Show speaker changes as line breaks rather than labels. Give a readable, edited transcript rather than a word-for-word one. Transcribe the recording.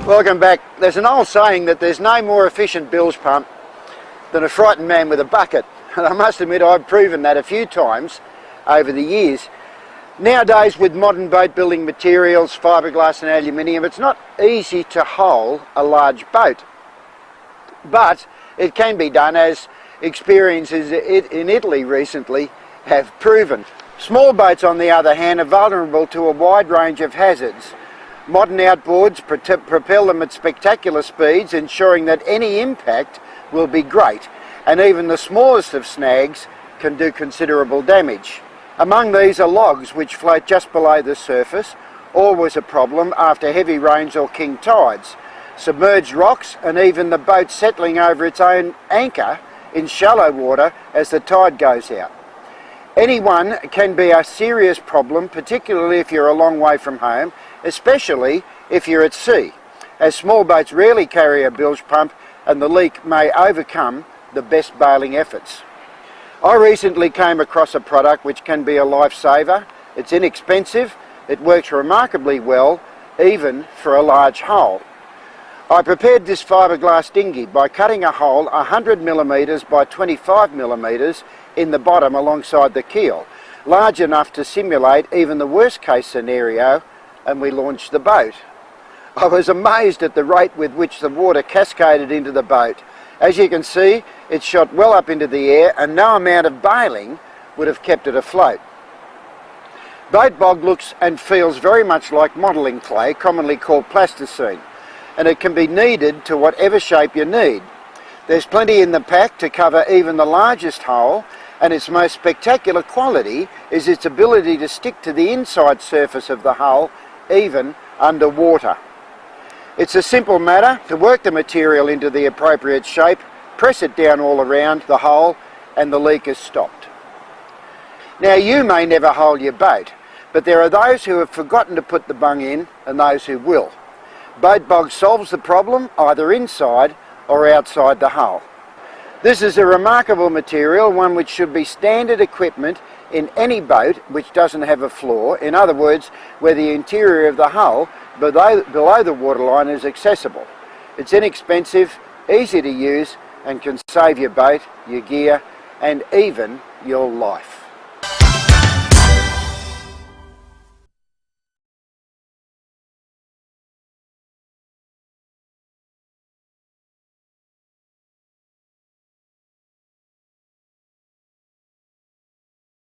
Welcome back. There's an old saying that there's no more efficient bilge pump than a frightened man with a bucket. And I must admit I've proven that a few times over the years. Nowadays, with modern boat building materials, fiberglass and aluminium, it's not easy to hull a large boat. But it can be done, as experiences in Italy recently have proven. Small boats, on the other hand, are vulnerable to a wide range of hazards. Modern outboards propel them at spectacular speeds, ensuring that any impact will be great, and even the smallest of snags can do considerable damage. Among these are logs which float just below the surface, always a problem after heavy rains or king tides, submerged rocks, and even the boat settling over its own anchor in shallow water as the tide goes out. Any one can be a serious problem, particularly if you're a long way from home, especially if you're at sea, as small boats rarely carry a bilge pump and the leak may overcome the best bailing efforts. I recently came across a product which can be a lifesaver. It's inexpensive, it works remarkably well, even for a large hull. I prepared this fiberglass dinghy by cutting a hole 100mm by 25mm in the bottom alongside the keel, large enough to simulate even the worst case scenario, and we launched the boat. I was amazed at the rate with which the water cascaded into the boat. As you can see, it shot well up into the air and no amount of bailing would have kept it afloat. Boat Bog looks and feels very much like modelling clay, commonly called plasticine, and it can be kneaded to whatever shape you need. There's plenty in the pack to cover even the largest hole, and its most spectacular quality is its ability to stick to the inside surface of the hull, even underwater. It's a simple matter to work the material into the appropriate shape, press it down all around the hole, and the leak is stopped. Now, you may never hull your boat, but there are those who have forgotten to put the bung in and those who will. Boat Bog solves the problem either inside or outside the hull. This is a remarkable material, one which should be standard equipment in any boat which doesn't have a floor, in other words, where the interior of the hull below the waterline is accessible. It's inexpensive, easy to use, and can save your boat, your gear, and even your life.